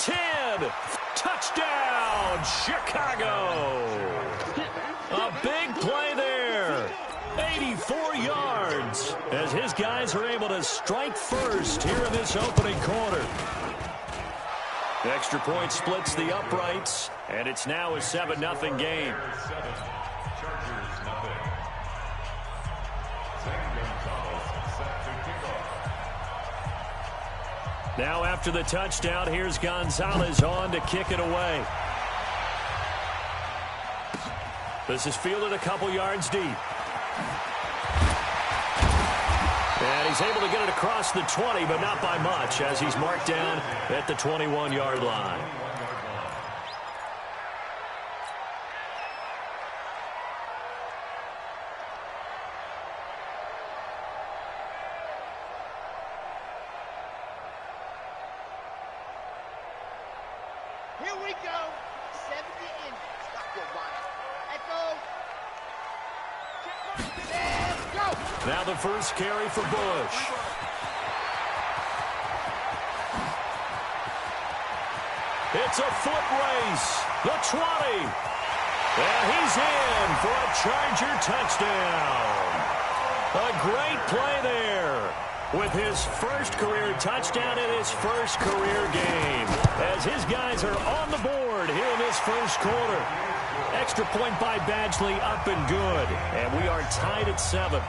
10. Touchdown, Chicago. A big play there. 84 yards as his guys are able to strike first here in this opening quarter. The extra point splits the uprights, and it's now a 7-0 game. Now after the touchdown, here's Gonzalez on to kick it away. This is fielded a couple yards deep. And he's able to get it across the 20, but not by much, as he's marked down at the 21-yard line. Here we go. 70 inches. Stop your whine. Let's go. Now the first carry for Bush. It's a foot race. The 20. And he's in for a Charger touchdown. A great play there with his first career touchdown in his first career game, as his guys are on the board here in this first quarter. Extra point by Badgley, up and good. And we are tied at 7.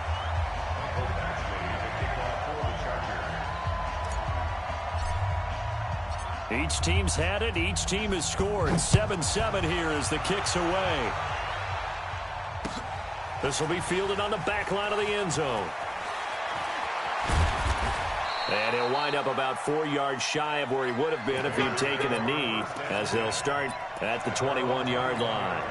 Each team's had it. Each team has scored. 7-7 here as the kick's away. This will be fielded on the back line of the end zone. And he'll wind up about 4 yards shy of where he would have been if he'd taken a knee, as they'll start at the 21-yard line.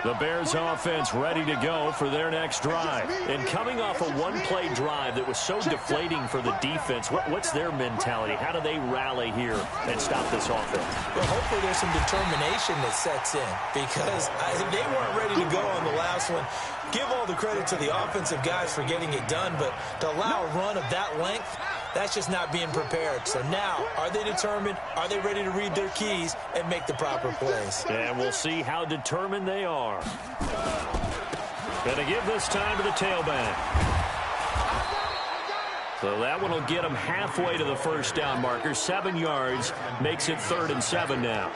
The Bears offense ready to go for their next drive. And coming off a one-play drive that was so deflating for the defense, what's their mentality? How do they rally here and stop this offense? Well, hopefully there's some determination that sets in, because they weren't ready to go on the last one. Give all the credit to the offensive guys for getting it done, but to allow a run of that length, that's just not being prepared. So now, are they determined? Are they ready to read their keys and make the proper plays? And we'll see how determined they are. Going to give this time to the tailback. So that one will get them halfway to the first down marker. 7 yards makes it 3rd and 7 now.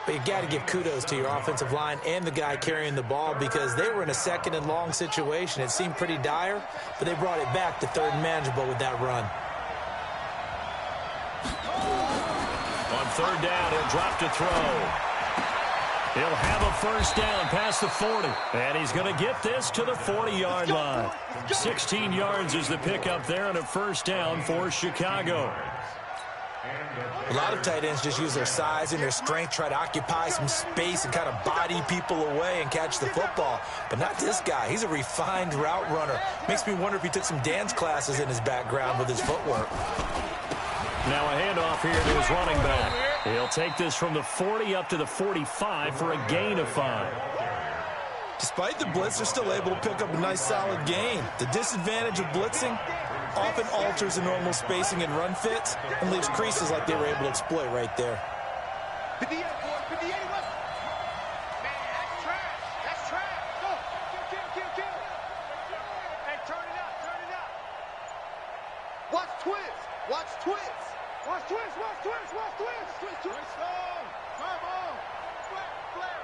But you got to give kudos to your offensive line and the guy carrying the ball, because they were in a 2nd and long situation. It seemed pretty dire, but they brought it back to 3rd and manageable with that run. On 3rd down, he'll drop to throw. He'll have a first down past the 40. And he's going to get this to the 40-yard line. 16 yards is the pickup there, and a first down for Chicago. A lot of tight ends just use their size and their strength, try to occupy some space and kind of body people away and catch the football. But not this guy. He's a refined route runner. Makes me wonder if he took some dance classes in his background with his footwork. Now a handoff here to his running back. He'll take this from the 40 up to the 45 for a gain of 5. Despite the blitz, they're still able to pick up a nice solid gain. The disadvantage of blitzing often alters the normal spacing and run fits and leaves creases like they were able to exploit right there. Man, that's trash. That's trash. Go. Kill. Hey, turn it up. Watch twist. Twist on. Come on. Flare.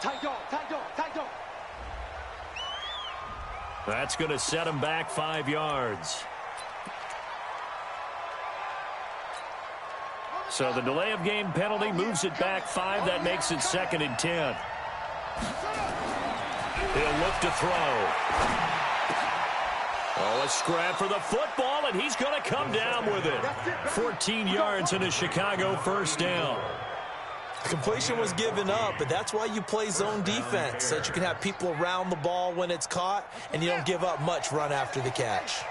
Tight dog. That's going to set him back 5 yards. So the delay of game penalty moves it back 5. That makes it 2nd and 10. He'll look to throw. Oh, a scrap for the football, and he's going to come down with it. 14 yards and a Chicago first down. The completion was given up, but that's why you play zone defense, so that you can have people around the ball when it's caught, and you don't give up much run after the catch.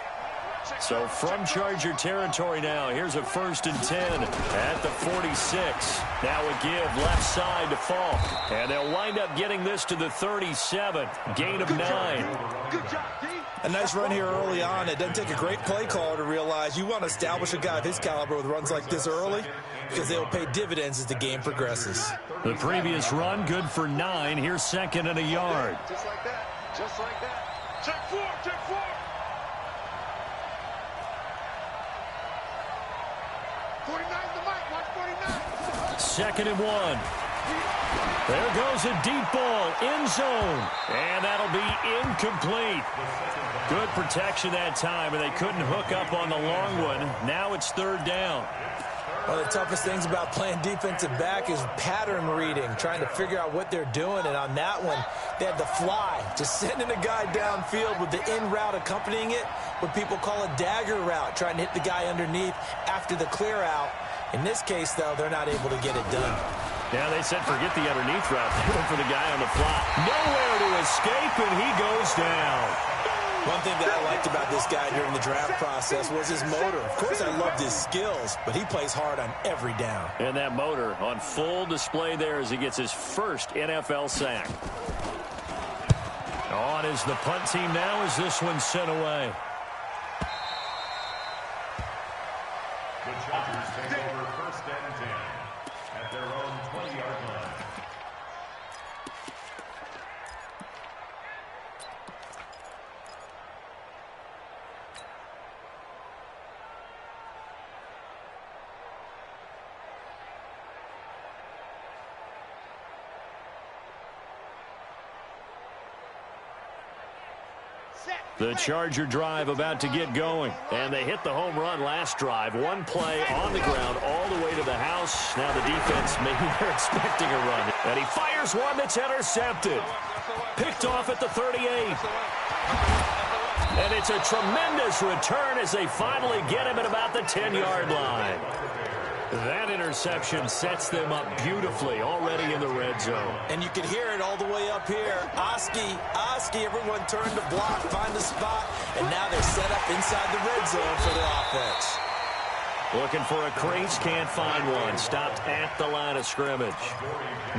So from Charger territory now, here's a 1st and 10 at the 46. Now a give left side to Falk, and they'll wind up getting this to the 37. Gain of 9. Good job, D. A nice run here early on. It doesn't take a great play caller to realize you want to establish a guy of his caliber with runs like this early because they'll pay dividends as the game progresses. The previous run, good for 9. Here's 2nd and a yard. Just like that. Just like that. Check 4. Check 4. 49's the mic. Watch 49. 2nd and 1. There goes a deep ball, end zone, and that'll be incomplete. Good protection that time, and they couldn't hook up on the long one. Now it's 3rd down. One of the toughest things about playing defensive back is pattern reading, trying to figure out what they're doing, and on that one, they had the fly, just sending a guy downfield with the in route accompanying it, what people call a dagger route, trying to hit the guy underneath after the clear out. In this case, though, they're not able to get it done. Yeah, they said forget the underneath route. They went for the guy on the fly. Nowhere to escape, and he goes down. One thing that I liked about this guy during the draft process was his motor. Of course, I loved his skills, but he plays hard on every down. And that motor on full display there as he gets his first NFL sack. On is the punt team now as this one's sent away. The Chargers take over 1st and 10 at their own 20-yard line. The Charger drive about to get going. And they hit the home run last drive. One play on the ground all the way to the house. Now the defense, maybe they're expecting a run. And he fires one that's intercepted. Picked off at the 38. And it's a tremendous return as they finally get him at about the 10-yard line. That interception sets them up beautifully already in the red zone. And you can hear it all the way up here. Oski, everyone turned to block, find a spot, and now they're set up inside the red zone for their offense. Looking for a crease, can't find one. Stopped at the line of scrimmage.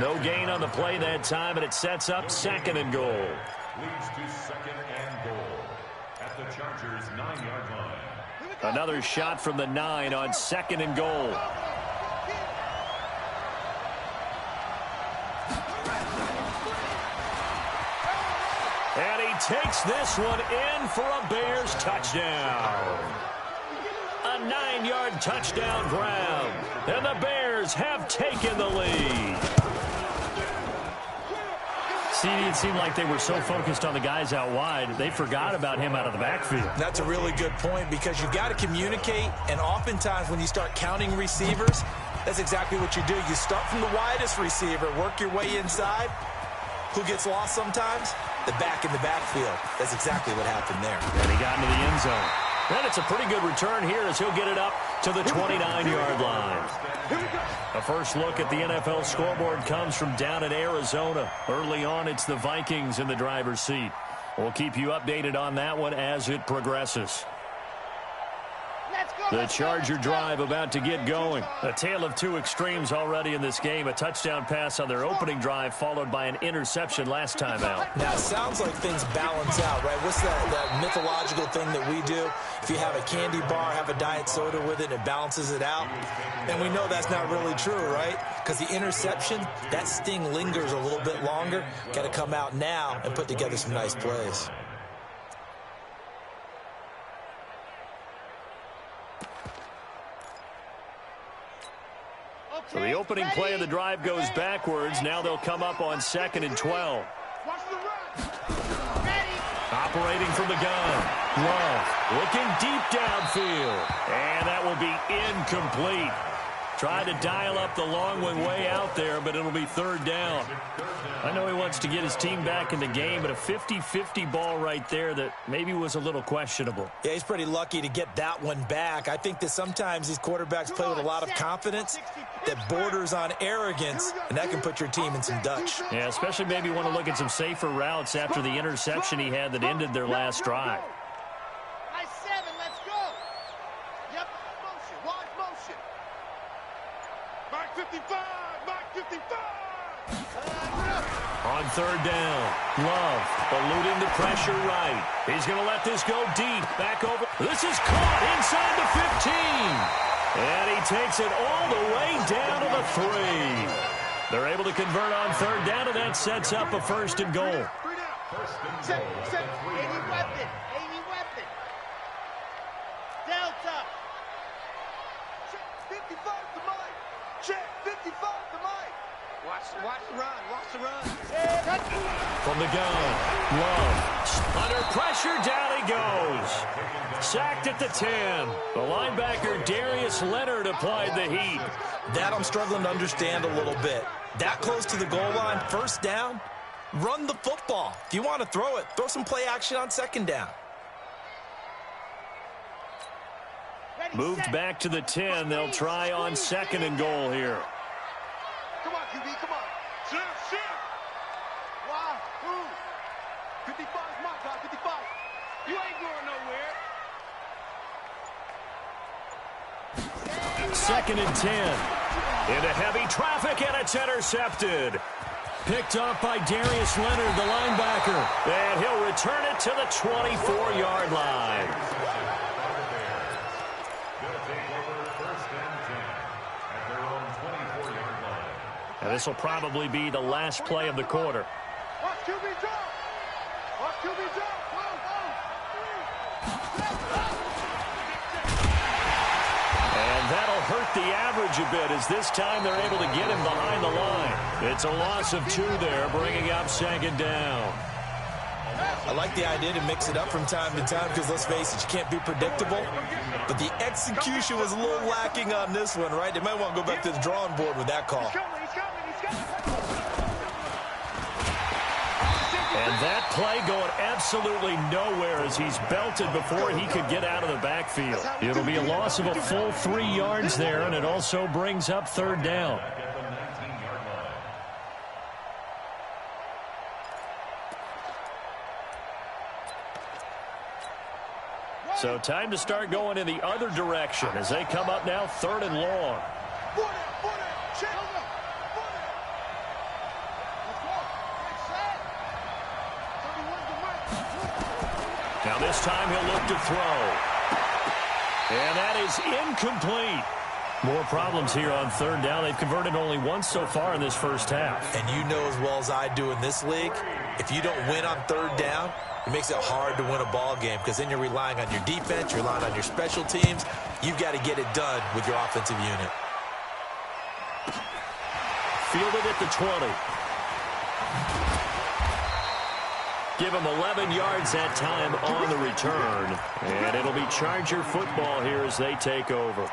No gain on the play that time, and it sets up 2nd and goal. Leads to 2nd and goal at the Chargers' 9-yard line. Another shot from the 9 on 2nd and goal. And he takes this one in for a Bears touchdown. A 9-yard touchdown ground. And the Bears have taken the lead. See, it seemed like they were so focused on the guys out wide, they forgot about him out of the backfield. That's a really good point because you've got to communicate, and oftentimes when you start counting receivers, that's exactly what you do. You start from the widest receiver, work your way inside. Who gets lost sometimes? The back in the backfield. That's exactly what happened there. And he got into the end zone. And it's a pretty good return here as he'll get it up to the 29-yard line. A first look at the NFL scoreboard comes from down in Arizona. Early on, it's the Vikings in the driver's seat. We'll keep you updated on that one as it progresses. The Charger drive about to get going. A tale of two extremes already in this game. A touchdown pass on their opening drive followed by an interception last time out. Now, it sounds like things balance out, right? What's that mythological thing that we do? If you have a candy bar, have a diet soda with it, it balances it out. And we know that's not really true, right? Because the interception, that sting lingers a little bit longer. Got to come out now and put together some nice plays. So the opening play of the drive goes backwards. Now they'll come up on 2nd and 12. Operating from the gun. Love looking deep downfield. And that will be incomplete. Tried to dial up the long one way out there, but it'll be 3rd down. I know he wants to get his team back in the game, but a 50-50 ball right there that maybe was a little questionable. Yeah, he's pretty lucky to get that one back. I think that sometimes these quarterbacks play with a lot of confidence that borders on arrogance, and that can put your team in some Dutch. Yeah, especially maybe want to look at some safer routes after the interception he had that ended their last drive. Nice 7, let's go. Yep, motion, watch motion. Mark 55, Mark 55. On third down, Love eluding the pressure right. He's going to let this go deep. Back over. This is caught inside the 15. And he takes it all the way down to the 3. They're able to convert on third down, and that sets up a first and goal. Set. Any weapon. Delta. Check 55 to Mike. Check 55 to Mike. Watch the run. From the gun, Love. Under pressure, down he goes. Sacked at the 10. The linebacker, Darius Leonard, applied the heat. That I'm struggling to understand a little bit. That close to the goal line, first down, run the football. If you want to throw it, throw some play action on second down. Moved back to the 10. They'll try on second and goal here. Come on, QB, come on. Shift. Why? Who? 55 is my guy, 55. You ain't going nowhere. Second and 10. Into heavy traffic, and it's intercepted. Picked off by Darius Leonard, the linebacker. And he'll return it to the 24-yard line. And this will probably be the last play of the quarter. Watch QB jump. And that'll hurt the average a bit, as this time they're able to get him behind the line. It's a loss of 2 there, bringing up second down. I like the idea to mix it up from time to time because, let's face it, you can't be predictable. But the execution was a little lacking on this one, right? They might want to go back to the drawing board with that call. And that play going absolutely nowhere as he's belted before he could get out of the backfield. It'll be a loss of a full 3 yards there, and it also brings up third down. So time to start going in the other direction as they come up now third and long. Now this time he'll look to throw. And that is incomplete. More problems here on third down. They've converted only once so far in this first half. And you know as well as I do in this league, if you don't win on third down, it makes it hard to win a ball game because then you're relying on your defense, you're relying on your special teams. You've got to get it done with your offensive unit. Fielded at the 20. Give him 11 yards that time on the return. And it'll be Charger football here as they take over.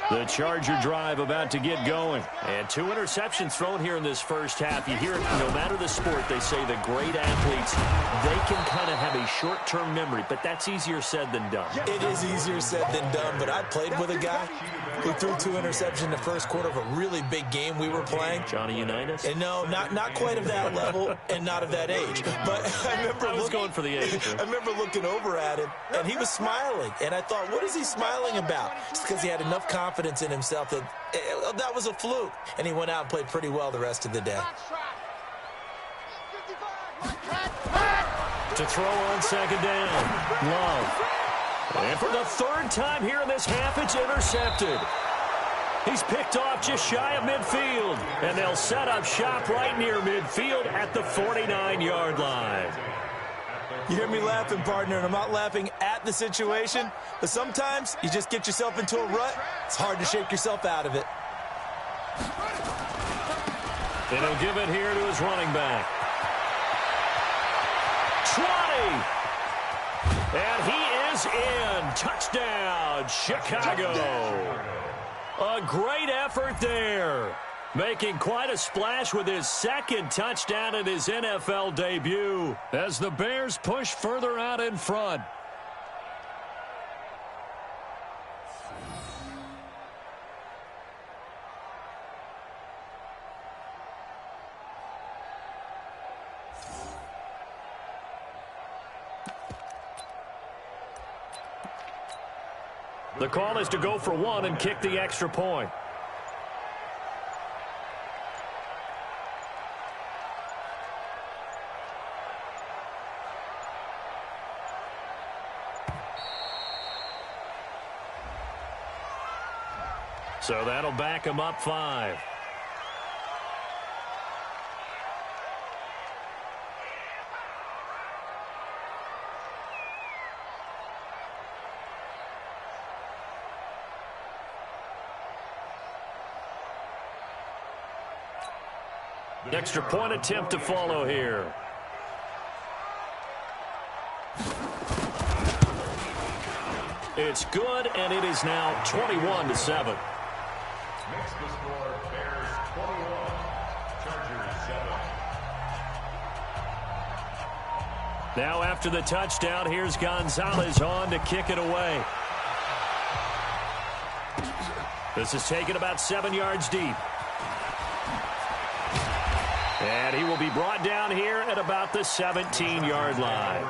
The Charger drive about to get going. And 2 interceptions thrown here in this first half. You hear it no matter the sport, they say the great athletes, they can kind of have a short-term memory, but that's easier said than done. It is easier said than done, but I played with a guy who threw 2 interceptions in the first quarter of a really big game we were playing. Johnny Unitas? And no, not quite of that level and not of that age. But I remember going for the age. I remember looking over at him, and he was smiling. And I thought, what is he smiling about? It's because he had enough confidence in himself that that was a fluke. And he went out and played pretty well the rest of the day. To throw on second down. Love. And for the 3rd time here in this half, it's intercepted. He's picked off just shy of midfield. And they'll set up shop right near midfield at the 49-yard line. You hear me laughing, partner, and I'm not laughing at the situation, but sometimes you just get yourself into a rut. It's hard to shake yourself out of it. And he'll give it here to his running back. 20! And he is in. Touchdown, Chicago. A great effort there. Making quite a splash with his 2nd touchdown in his NFL debut as the Bears push further out in front. The call is to go for one and kick the extra point. So that'll back him up 5. Extra point attempt to follow here. It's good, and it is now 21-7. Makes the score Bears 21, Chargers 7. Now after the touchdown, here's Gonzalez on to kick it away. This is taken about 7 yards deep. And he will be brought down here at about the 17-yard line.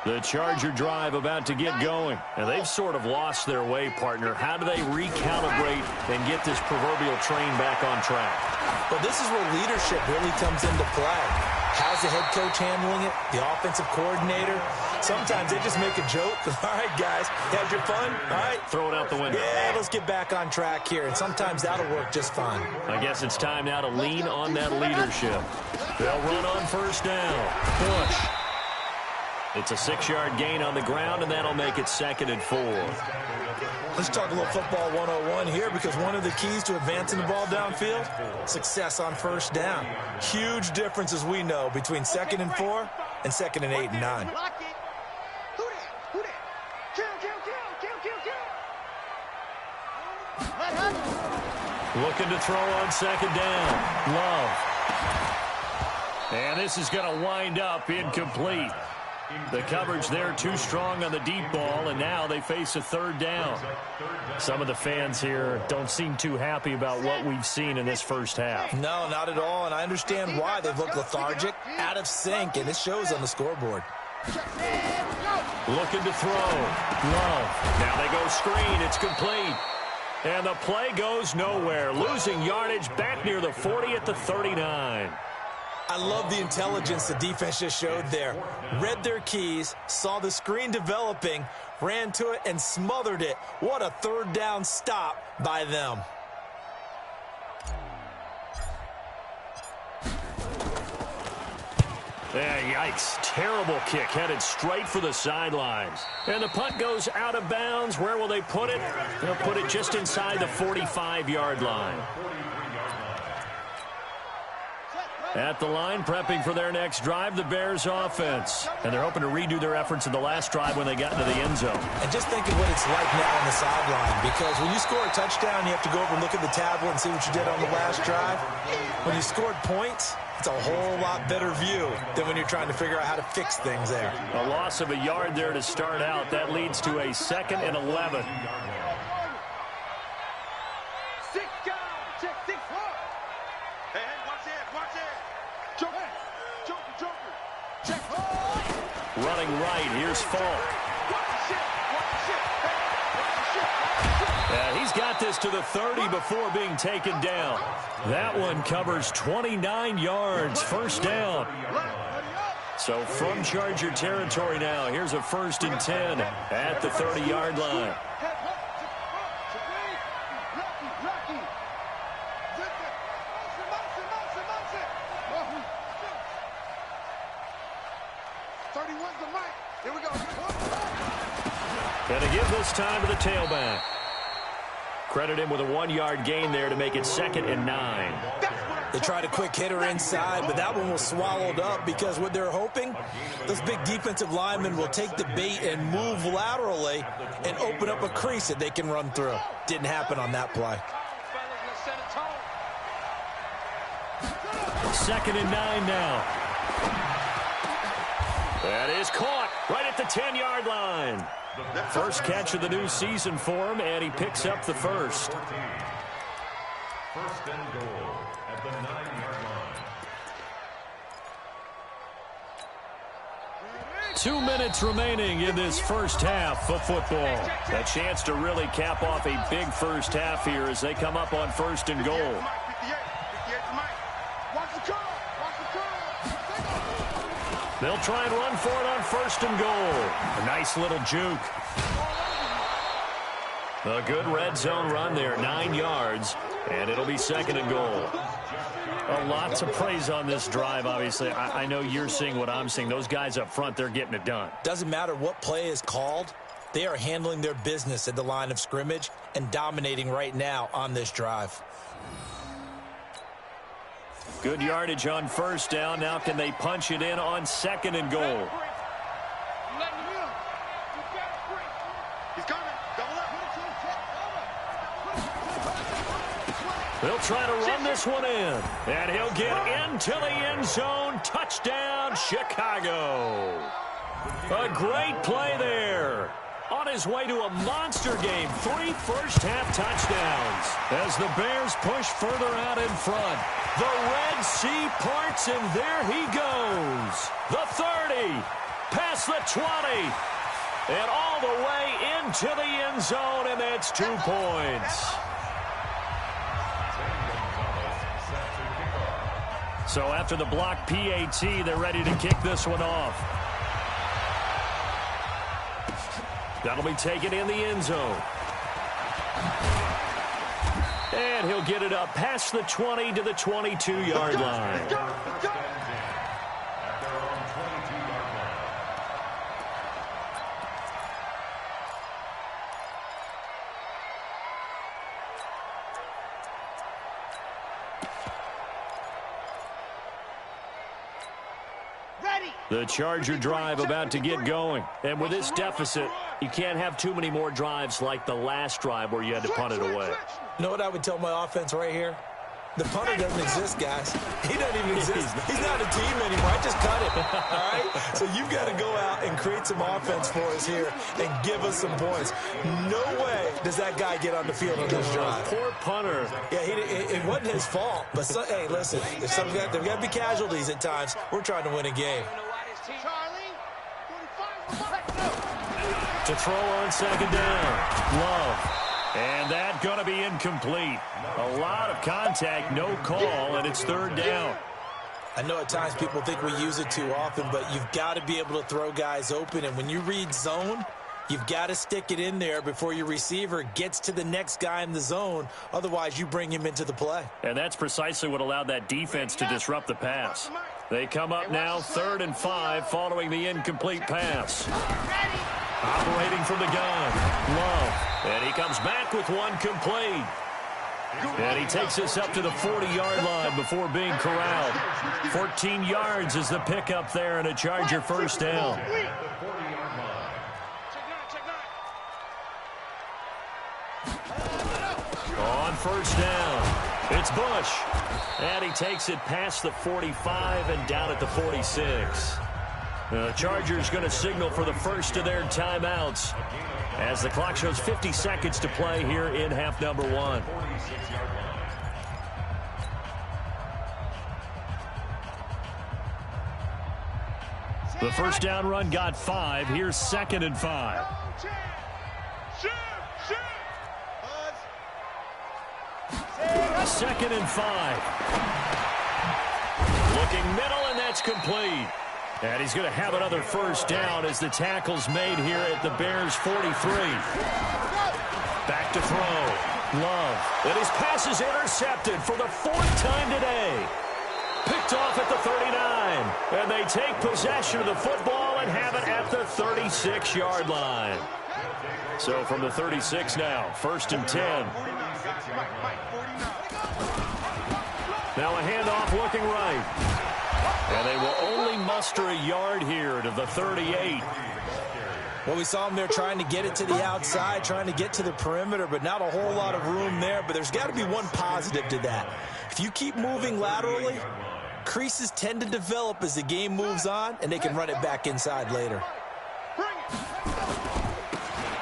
The Charger drive about to get going. And they've sort of lost their way, partner. How do they recalibrate and get this proverbial train back on track? Well, this is where leadership really comes into play. How's the head coach handling it? The offensive coordinator? Sometimes they just make a joke. All right, guys, had your fun? All right. Throw it out the window. Yeah, let's get back on track here. And sometimes that'll work just fine. I guess it's time now to lean on that leadership. They'll run on first down. Push. It's a 6-yard gain on the ground, and that'll make it 2nd and 4. Let's talk a little football 101 here, because one of the keys to advancing the ball downfield, success on first down. Huge difference, as we know, between 2nd and 4 and 2nd and 8 and 9. Who that? Kill. Looking to throw on 2nd down. Love. And this is going to wind up incomplete. The coverage there too strong on the deep ball, and now they face a 3rd down. Some of the fans here don't seem too happy about what we've seen in this first half. No, not at all, and I understand why. They've looked lethargic, out of sync, and it shows on the scoreboard. Looking to throw. Love. Now they go screen. It's complete. And the play goes nowhere. Losing yardage back near the 40 at the 39. I love the intelligence the defense just showed there. Read their keys, saw the screen developing, ran to it, and smothered it. What a 3rd down stop by them. Yikes. Terrible kick headed straight for the sidelines. And the punt goes out of bounds. Where will they put it? They'll put it just inside the 45-yard line. At the line, prepping for their next drive, the Bears offense. And they're hoping to redo their efforts in the last drive when they got into the end zone. And just think of what it's like now on the sideline, because when you score a touchdown, you have to go over and look at the tablet and see what you did on the last drive. When you scored points, it's a whole lot better view than when you're trying to figure out how to fix things there. A loss of a yard there to start out. That leads to a 2nd and 11. Running right, here's Falk. And he's got this to the 30 before being taken down. That one covers 29 yards, 1st down. So from Charger territory now, here's a 1st and 10 at the 30-yard line. And to give this time to the tailback. Credit him with a 1-yard gain there to make it 2nd and 9. They tried a quick hitter inside, but that one was swallowed up because what they're hoping, those big defensive linemen will take the bait and move laterally and open up a crease that they can run through. Didn't happen on that play. 2nd and 9 now. That is caught right at the 10-yard line. First catch of the new season for him, and he picks up the 1st. 1st and goal at the 9-yard line. 2 minutes remaining in this first half of football. A chance to really cap off a big first half here as they come up on 1st and goal. They'll try and run for it on 1st and goal. A nice little juke. A good red zone run there, 9 yards, and it'll be 2nd and goal. A lot to praise on this drive, obviously. I know you're seeing what I'm seeing. Those guys up front, they're getting it done. Doesn't matter what play is called. They are handling their business at the line of scrimmage and dominating right now on this drive. Good yardage on 1st down. Now can they punch it in on 2nd and goal? They'll try to run this one in. And he'll get into the end zone. Touchdown, Chicago. A great play there. On his way to a monster game. 3 first-half touchdowns. As the Bears push further out in front. The Red Sea parts, and there he goes. The 30. Past the 20. And all the way into the end zone, and that's 2 points. So after the block PAT, they're ready to kick this one off. That'll be taken in the end zone. And he'll get it up past the 20 to the 22-yard line. The Charger drive about to get going. And with this deficit, you can't have too many more drives like the last drive where you had to punt it away. You know what I would tell my offense right here? The punter doesn't exist, guys. He doesn't even exist. He's not a team anymore. I just cut him, all right? So you've got to go out and create some offense for us here and give us some points. No way does that guy get on the field on this drive. Poor punter. Yeah, it wasn't his fault. But, hey, listen, there's got to be casualties at times. We're trying to win a game. To throw on 2nd down. Love. And that going to be incomplete. A lot of contact, no call, and it's 3rd down. I know at times people think we use it too often, but you've got to be able to throw guys open. And when you read zone, you've got to stick it in there before your receiver gets to the next guy in the zone. Otherwise, you bring him into the play. And that's precisely what allowed that defense to disrupt the pass. They come up now 3rd and 5 following the incomplete pass. Operating from the gun, Love. And he comes back with one complete. And he takes us up to the 40-yard line before being corralled. 14 yards is the pickup there, and a Charger 1st down. On 1st down, it's Bush. And he takes it past the 45 and down at the 46. The Chargers going to signal for the first of their timeouts as the clock shows 50 seconds to play here in half number 1. The first down run got 5. Here's 2nd and 5. 2nd and 5. Looking middle, and that's complete. And he's going to have another 1st down as the tackle's made here at the Bears' 43. Back to throw. Love. And his pass is intercepted for the 4th time today. Picked off at the 39. And they take possession of the football and have it at the 36-yard line. So from the 36 now, 1st and 10. Now a handoff looking right. And they will only muster a yard here to the 38. Well, we saw him there trying to get it to the outside, trying to get to the perimeter, but not a whole lot of room there. But there's got to be one positive to that. If you keep moving laterally, creases tend to develop as the game moves on, and they can run it back inside later.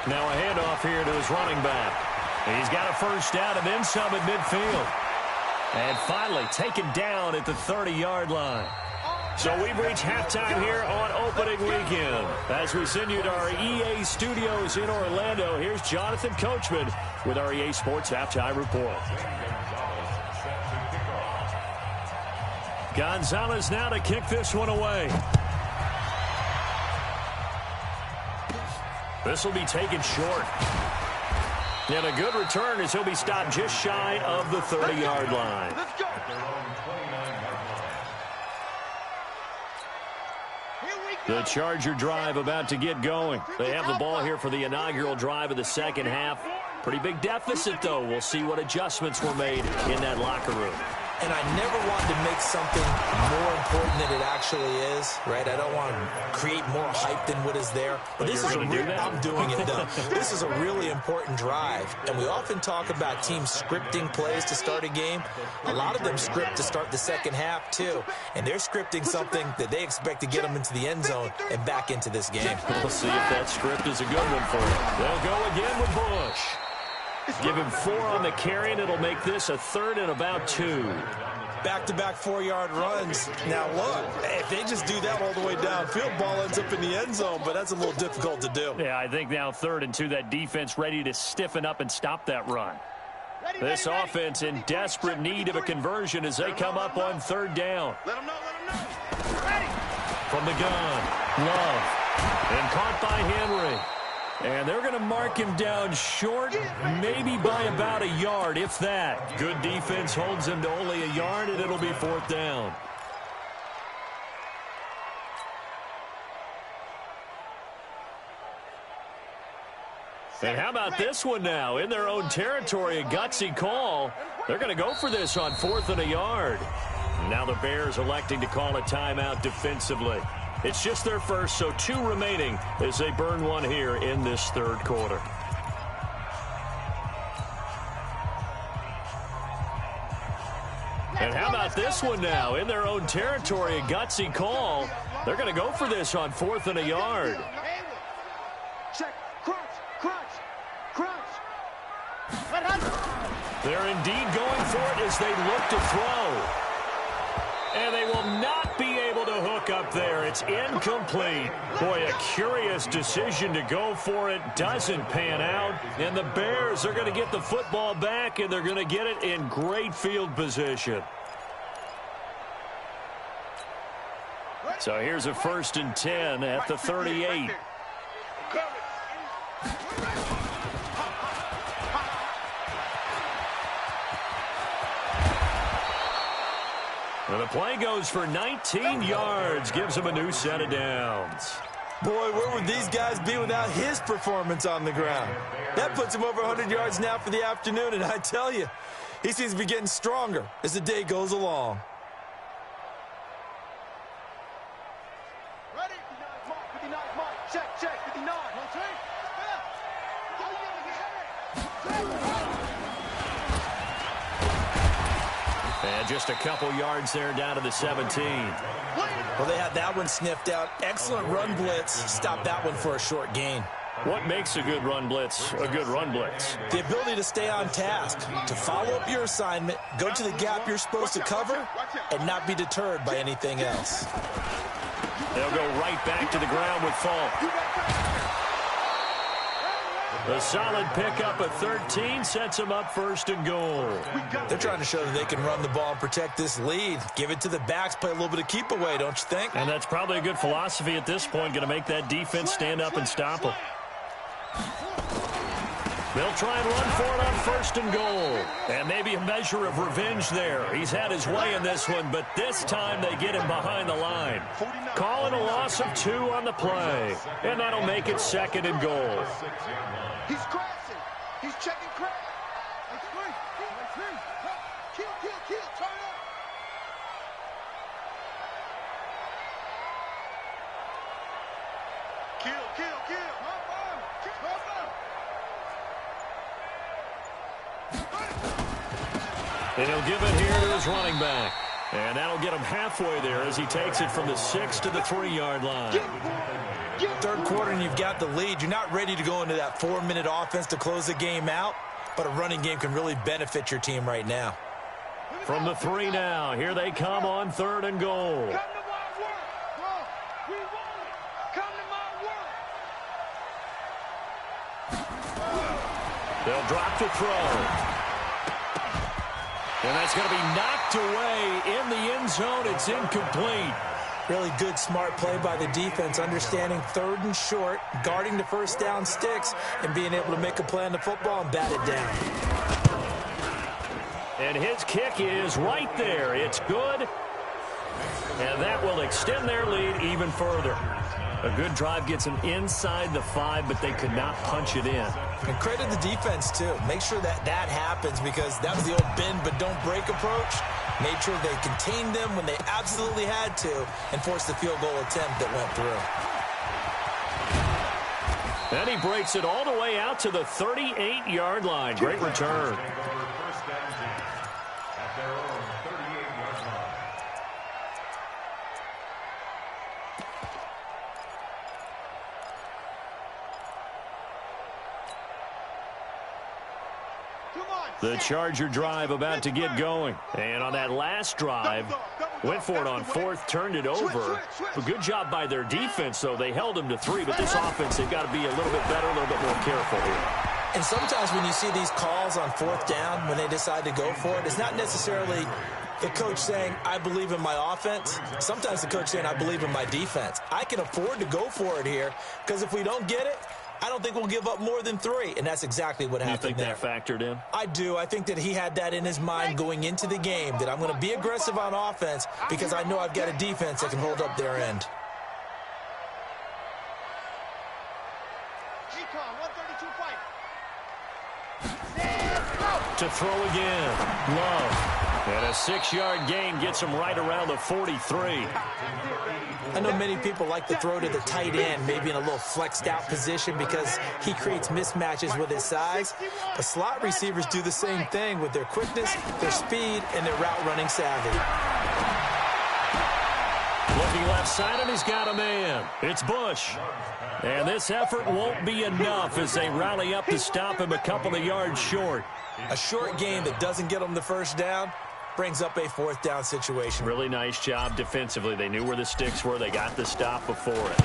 Now a handoff here to his running back. He's got a 1st down and then some at midfield. And finally taken down at the 30-yard line. So we've reached halftime here on opening weekend. As we send you to our EA studios in Orlando, here's Jonathan Coachman with our EA Sports Halftime Report. Gonzalez now to kick this one away. This will be taken short. And a good return as he'll be stopped just shy of the 30-yard line. Let's go. The Charger drive about to get going. They have the ball here for the inaugural drive of the second half. Pretty big deficit, though. We'll see what adjustments were made in that locker room. And I never want to make something more important than it actually is, right? I don't want to create more hype than what is there. But this is I'm doing it, though. This is a really important drive. And we often talk about teams scripting plays to start a game. A lot of them script to start the second half, too. And they're scripting something that they expect to get them into the end zone and back into this game. We'll see if that script is a good one for them. They'll go again with Bush. Give him 4 on the carry, and it'll make this a 3rd and about 2. Back-to-back 4-yard runs. Now, look, if they just do that all the way downfield, ball ends up in the end zone, but that's a little difficult to do. Yeah, I think now 3rd and 2, that defense ready to stiffen up and stop that run. This offense in desperate need of a conversion as they come up on 3rd down. Let them know. Ready. From the gun, Love. And caught by Henry. And they're going to mark him down short, maybe by about a yard, if that. Good defense holds him to only a yard, and it'll be 4th down. And how about this one now? In their own territory, a gutsy call. They're going to go for this on 4th and a yard. Now the Bears electing to call a timeout defensively. It's just their first, so 2 remaining as they burn one here in this 3rd quarter. And how about this one now? In their own territory, a gutsy call. They're going to go for this on 4th and a yard. Check. Crunch. They're indeed going for it as they look to throw. And they will not be able to hook up there. It's incomplete. Boy, a curious decision to go for it. Doesn't pan out. And the Bears are going to get the football back, and they're going to get it in great field position. So here's a 1st and 10 at the 38. And the play goes for 19 yards, gives him a new set of downs. Boy, where would these guys be without his performance on the ground? That puts him over 100 yards now for the afternoon, and I tell you, he seems to be getting stronger as the day goes along. Ready? 59 mark. Check. 59. And just a couple yards there down to the 17. Well, they had that one sniffed out. Excellent run blitz. Stop that one for a short gain. What makes a good run blitz a good run blitz? The ability to stay on task, to follow up your assignment, go to the gap you're supposed to cover, and not be deterred by anything else. They'll go right back to the ground with Falk. A solid pickup at 13 sets them up 1st and goal. They're trying to show that they can run the ball and protect this lead. Give it to the backs, play a little bit of keep away, don't you think? And that's probably a good philosophy at this point, going to make that defense stand up and stop them. They'll try and run for it on 1st and goal. And maybe a measure of revenge there. He's had his way in this one, but this time they get him behind the line. Calling a loss of 2 on the play. And that'll make it 2nd and goal. He's crashing. He's checking crash. That's three. Kill. Turn up. Kill. And he'll give it here to his running back. And that'll get him halfway there as he takes it from the 6 to the 3-yard line. 3rd quarter and you've got the lead. You're not ready to go into that 4-minute offense to close the game out, but a running game can really benefit your team right now. From the 3 now, here they come on 3rd and goal. Come to my world. They'll drop to throw. And that's going to be knocked away in the end zone. It's incomplete. Really good, smart play by the defense, understanding 3rd and short, guarding the first down sticks, and being able to make a play on the football and bat it down. And his kick is right there. It's good. And that will extend their lead even further. A good drive gets them inside the 5, but they could not punch it in. And credit the defense, too. Make sure that that happens, because that was the old bend but don't break approach. Made sure they contained them when they absolutely had to and forced the field goal attempt that went through. And he breaks it all the way out to the 38-yard line. Great return. The Charger drive about to get going. And on that last drive, went for it on 4th, turned it over. A good job by their defense, though. They held them to 3, but this offense, they've got to be a little bit better, a little bit more careful here. And sometimes when you see these calls on 4th down, when they decide to go for it, it's not necessarily the coach saying, I believe in my offense. Sometimes the coach saying, I believe in my defense. I can afford to go for it here, because if we don't get it, I don't think we'll give up more than 3, and that's exactly what happened there. You think that factored in? I do. I think that he had that in his mind going into the game, that I'm going to be aggressive on offense because I know I've got a defense that can hold up their end. To throw again. Love. And a 6-yard gain gets him right around the 43. I know many people like to throw to the tight end, maybe in a little flexed out position because he creates mismatches with his size. But slot receivers do the same thing with their quickness, their speed, and their route running savvy. Looking left side, and he's got a man. It's Bush. And this effort won't be enough as they rally up to stop him a couple of yards short. A short game that doesn't get them the first down brings up a 4th down situation. Really nice job defensively. They knew where the sticks were. They got the stop before it.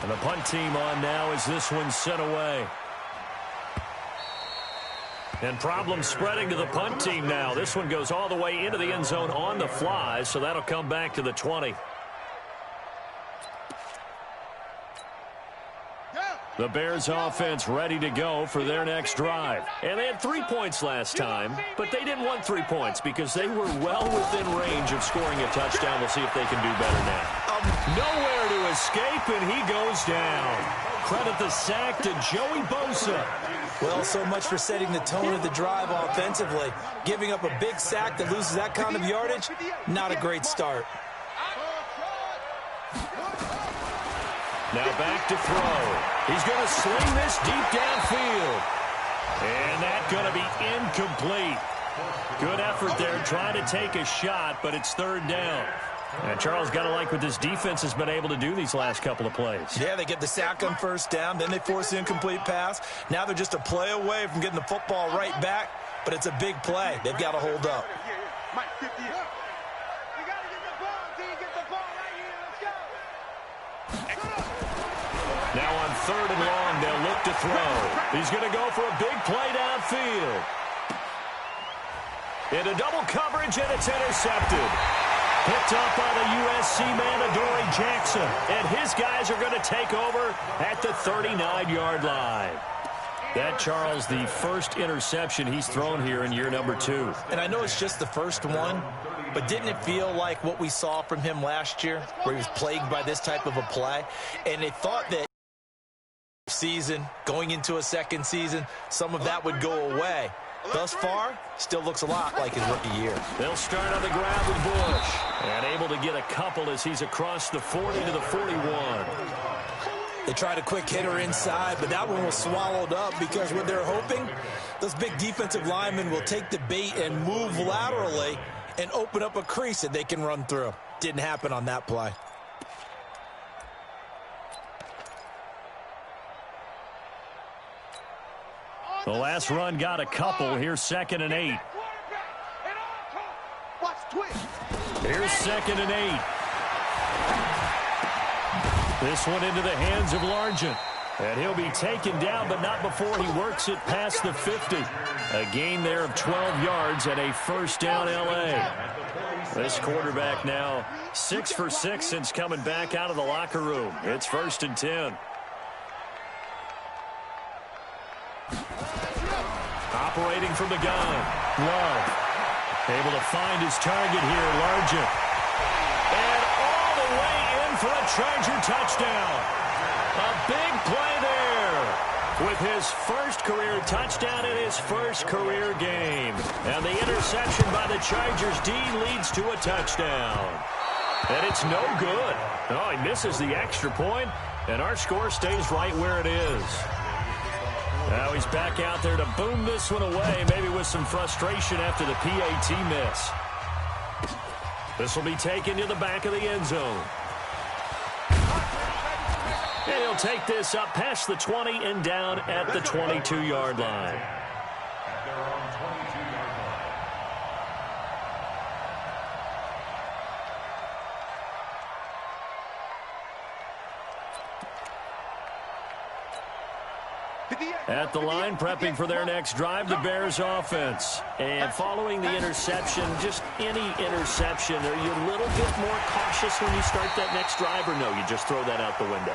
And the punt team on now as this one's sent away. And problems spreading to the punt team now. This one goes all the way into the end zone on the fly, so that'll come back to the 20. The Bears offense ready to go for their next drive. And they had 3 points last time, but they didn't want 3 points because they were well within range of scoring a touchdown. We'll see if they can do better now. Nowhere to escape, and he goes down. Credit the sack to Joey Bosa. Well, so much for setting the tone of the drive offensively. Giving up a big sack that loses that kind of yardage, not a great start. Now back to throw. He's going to sling this deep downfield. And that's going to be incomplete. Good effort there trying to take a shot, but it's 3rd down. And Charles got to like what this defense has been able to do these last couple of plays. Yeah, they get the sack on 1st down, then they force the incomplete pass. Now they're just a play away from getting the football right back, but it's a big play. They've got to hold up. Now on 3rd and long, they'll look to throw. He's going to go for a big play downfield. Into double coverage, and it's intercepted. Picked up by the USC man, Adoree Jackson. And his guys are going to take over at the 39-yard line. That, Charles, the first interception he's thrown here in year number 2. And I know it's just the first one, but didn't it feel like what we saw from him last year, where he was plagued by this type of a play? And they thought that season, going into a second season, some of that would go away. Thus far, still looks a lot like his rookie year. They'll start on the ground with Bush. And able to get a couple as he's across the 40 to the 41. They tried a quick hitter inside, but that one was swallowed up because what they're hoping, those big defensive linemen will take the bait and move laterally and open up a crease that they can run through. Didn't happen on that play. The last run got a couple. Here's 2nd and 8. Here's 2nd and 8. This one into the hands of Largent. And he'll be taken down, but not before he works it past the 50. A gain there of 12 yards and a first down L.A. This quarterback now 6 for 6 since coming back out of the locker room. It's 1st and 10. Operating from the gun. Love. Able to find his target here, Largent. And all the way in for a Charger touchdown. A big play there with his first career touchdown in his first career game. And the interception by the Chargers D leads to a touchdown. And it's no good. Oh, he misses the extra point, and our score stays right where it is. Now he's back out there to boom this one away, maybe with some frustration after the PAT miss. This will be taken to the back of the end zone. And he'll take this up past the 20 and down at the 22-yard line. At their own 22-yard line. At the line, prepping for their next drive, the Bears offense. And following the interception, just any interception, are you a little bit more cautious when you start that next drive, or no, you just throw that out the window?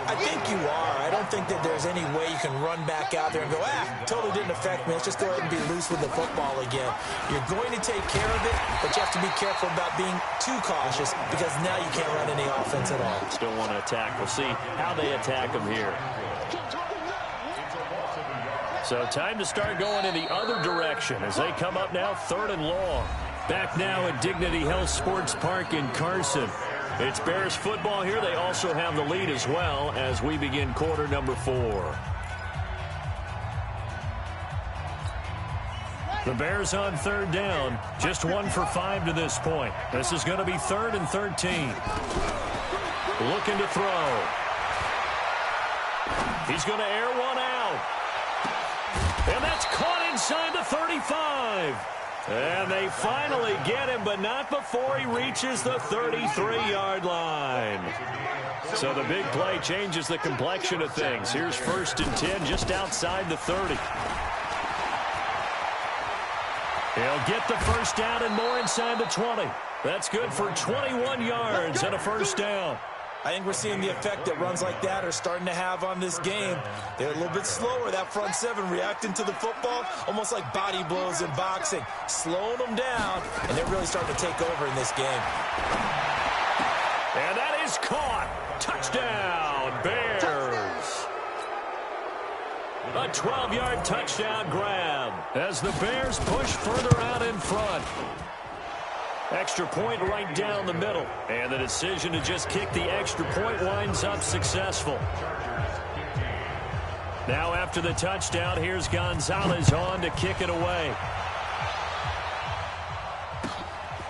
I think you are. I don't think that there's any way you can run back out there and go, totally didn't affect me. Let's just go ahead and be loose with the football again. You're going to take care of it, but you have to be careful about being too cautious because now you can't run any offense at all. Still want to attack. We'll see how they attack them here. So time to start going in the other direction as they come up now 3rd and long. Back now at Dignity Health Sports Park in Carson. It's Bears football here. They also have the lead as well as we begin quarter number 4. The Bears on 3rd down. Just 1 for 5 to this point. This is going to be 3rd and 13. Looking to throw. He's going to air one out. And that's caught inside the 35. And they finally get him, but not before he reaches the 33-yard line. So the big play changes the complexion of things. Here's 1st and 10 just outside the 30. He'll get the first down and more inside the 20. That's good for 21 yards and a first down. I think we're seeing the effect that runs like that are starting to have on this game. They're a little bit slower, that front seven, reacting to the football, almost like body blows in boxing, slowing them down, and they're really starting to take over in this game. And that is caught. Touchdown, Bears. A 12-yard touchdown grab as the Bears push further out in front. Extra point right down the middle. And the decision to just kick the extra point winds up successful. Now after the touchdown, here's Gonzalez on to kick it away.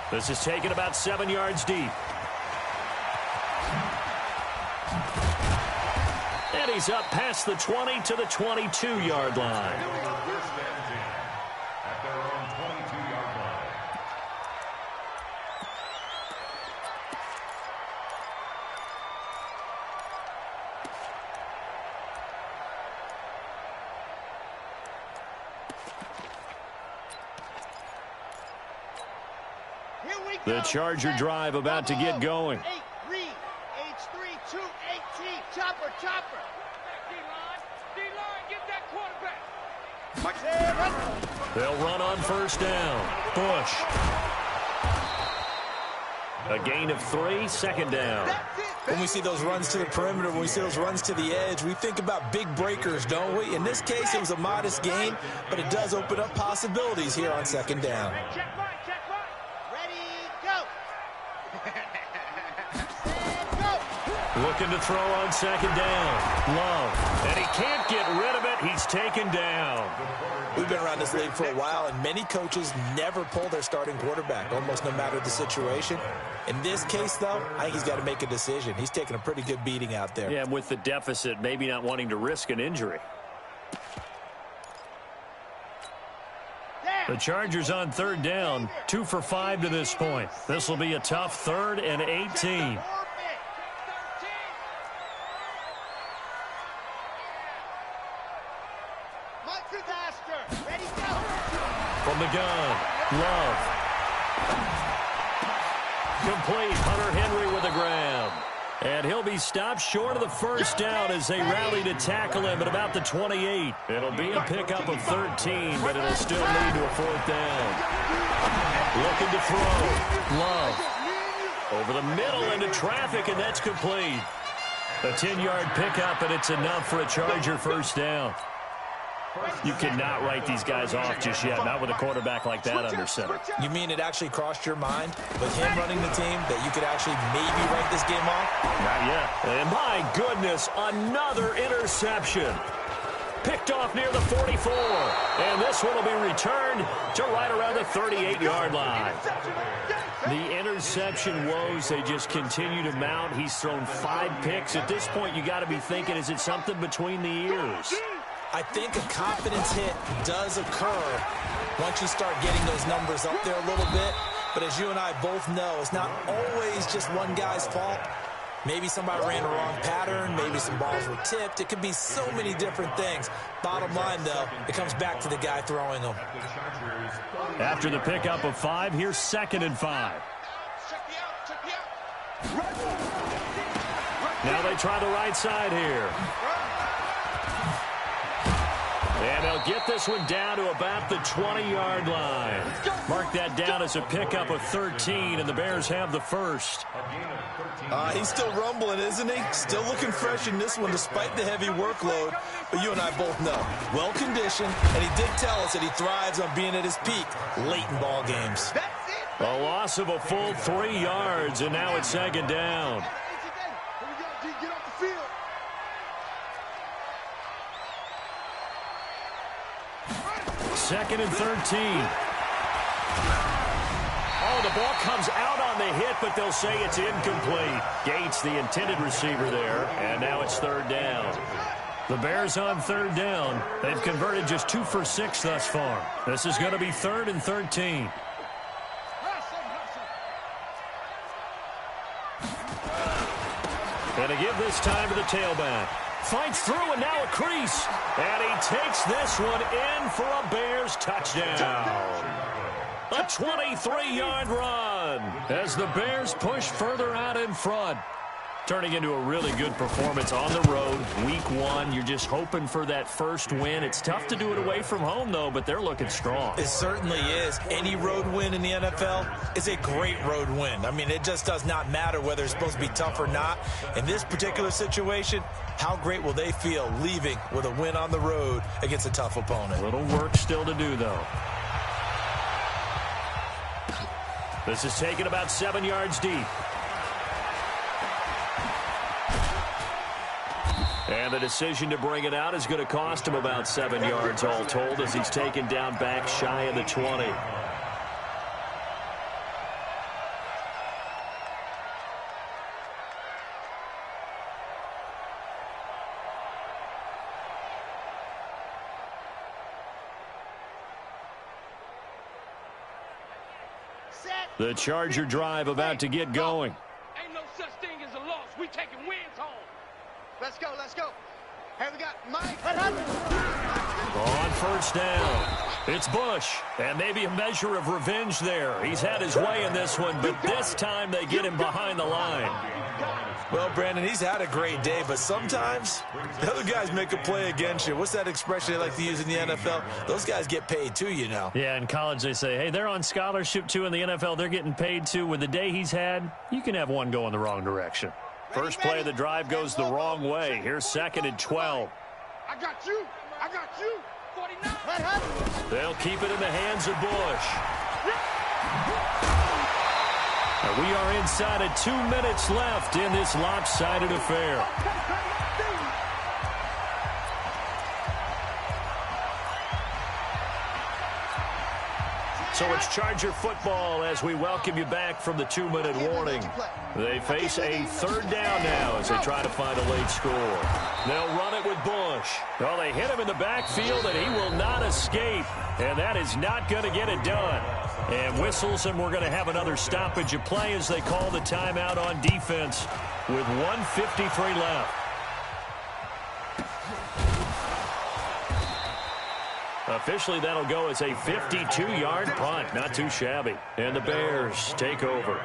This is taken about 7 yards deep. And he's up past the 20 to the 22-yard line. At their own 22-yard line. The Charger drive about to get going. H3, 218, chopper. D-line, get that quarterback. They'll run on first down. Bush. A gain of 3, second down. When we see those runs to the perimeter, when we see those runs to the edge, we think about big breakers, don't we? In this case, it was a modest gain, but it does open up possibilities here on second down. Looking to throw on second down. Love. And he can't get rid of it. He's taken down. We've been around this league for a while, and many coaches never pull their starting quarterback, almost no matter the situation. In this case, though, I think he's got to make a decision. He's taking a pretty good beating out there. Yeah, with the deficit, maybe not wanting to risk an injury. The Chargers on third down, 2 for 5 to this point. This will be a tough 3rd and 18. Love. Complete. Hunter Henry with a grab. And he'll be stopped short of the first down as they rally to tackle him at about the 28. It'll be a pickup of 13, but it'll still lead to a fourth down. Looking to throw. Love. Over the middle into traffic, and that's complete. A 10-yard pickup, and it's enough for a Charger first down. You cannot write these guys off just yet, not with a quarterback like that under center. You mean it actually crossed your mind with him running the team that you could actually maybe write this game off? Not yet. And my goodness, another interception. Picked off near the 44. And this one will be returned to right around the 38-yard line. The interception woes, they just continue to mount. He's thrown 5 picks. At this point, you got to be thinking, is it something between the ears? I think a confidence hit does occur once you start getting those numbers up there a little bit. But as you and I both know, it's not always just one guy's fault. Maybe somebody ran a wrong pattern. Maybe some balls were tipped. It could be so many different things. Bottom line, though, it comes back to the guy throwing them. After the pickup of 5, here's 2nd and 5. Now they try the right side here. And they'll get this one down to about the 20-yard line. Mark that down as a pickup of 13, and the Bears have the first. He's still rumbling, isn't he? Still looking fresh in this one despite the heavy workload. But you and I both know, well-conditioned, and he did tell us that he thrives on being at his peak late in ball games. A loss of a full 3 yards, and now it's 2nd down. 2nd and 13. Oh, the ball comes out on the hit, but they'll say it's incomplete. Gates, the intended receiver there, and now it's 3rd down. The Bears on 3rd down. They've converted just 2 for 6 thus far. This is going to be 3rd and 13. And to give this time to the tailback. Fights through, and now a crease. And he takes this one in for a Bears touchdown. A 23-yard run as the Bears push further out in front. Turning into a really good performance on the road. Week 1, you're just hoping for that first win. It's tough to do it away from home, though, but they're looking strong. It certainly is. Any road win in the NFL is a great road win. I mean, it just does not matter whether it's supposed to be tough or not. In this particular situation, how great will they feel leaving with a win on the road against a tough opponent? A little work still to do, though. This is taken about 7 yards deep. And the decision to bring it out is going to cost him about 7 yards all told as he's taken down back shy of the 20. The Charger drive about to get going. Ain't no such thing as a loss. We taking wins home. Let's go, let's go. Hey, we got Mike. On first down, it's Bush, and maybe a measure of revenge there. He's had his way in this one, but this time they get him behind the line. Well, Brandon, he's had a great day, but sometimes the other guys make a play against you. What's that expression they like to use in the NFL? Those guys get paid too, you know. Yeah, in college they say, hey, they're on scholarship too. In the NFL, they're getting paid too. With the day he's had, you can have one go in the wrong direction. First play of the drive goes the wrong way. Here's 2nd and 12. I got you. I got you. 49. They'll keep it in the hands of Bush. And we are inside of 2 minutes left in this lopsided affair. So it's Charger football as we welcome you back from the 2-minute warning. They face a 3rd down now as they try to find a late score. They'll run it with Bush. Well, they hit him in the backfield, and he will not escape. And that is not going to get it done. And whistles, and we're going to have another stoppage of play as they call the timeout on defense with 1:53 left. A Officially, that'll go as a 52-yard punt. Not too shabby. And the Bears take over.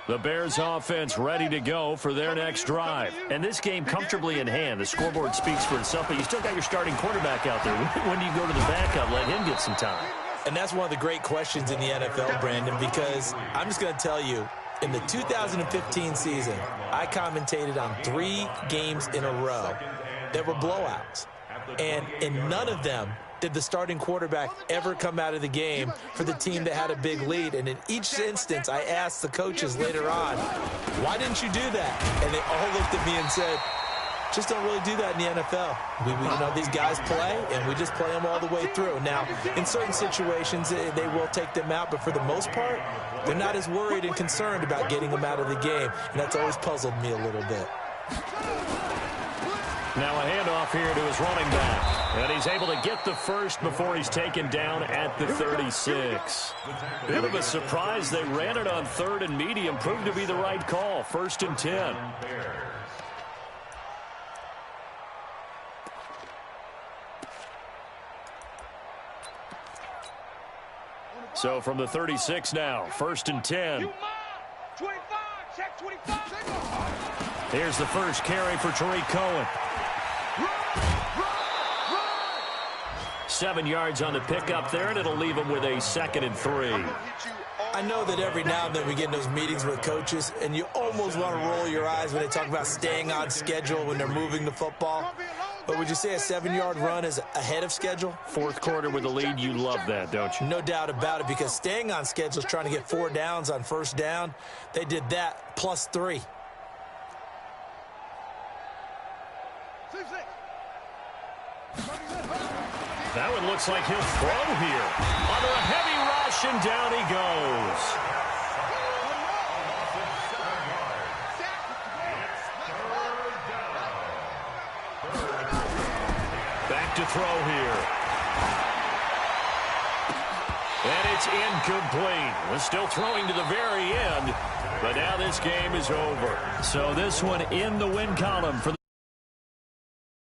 The Bears offense ready to go for their next drive. And this game comfortably in hand. The scoreboard speaks for itself, but you still got your starting quarterback out there. When do you go to the backup, let him get some time? And that's one of the great questions in the NFL, Brandon, because I'm just going to tell you, in the 2015 season, I commentated on 3 games in a row that were blowouts. And in none of them did the starting quarterback ever come out of the game for the team that had a big lead. And in each instance, I asked the coaches later on, why didn't you do that? And they all looked at me and said, just don't really do that in the NFL. You know, these guys play, and we just play them all the way through. Now, in certain situations, they will take them out, but for the most part, they're not as worried and concerned about getting them out of the game, and that's always puzzled me a little bit. Now a handoff here to his running back. And he's able to get the first before he's taken down at the 36. Bit of a surprise. They ran it on 3rd and medium. Proved to be the right call. 1st and 10. So from the 36 now, 1st and 10. 25, check 25. Here's the first carry for Tariq Cohen. 7 yards on the pickup there, and it'll leave him with a 2nd and 3. I know that every now and then we get in those meetings with coaches, and you almost want to roll your eyes when they talk about staying on schedule when they're moving the football. But would you say a 7-yard run is ahead of schedule? 4th quarter with a lead, you love that, don't you? No doubt about it, because staying on schedule is trying to get 4 downs on 1st down. They did that plus 3. That one looks like he'll throw here. Under a heavy rush, and down he goes. Back to throw here. And it's incomplete. We're still throwing to the very end, but now this game is over. So this one in the win column for the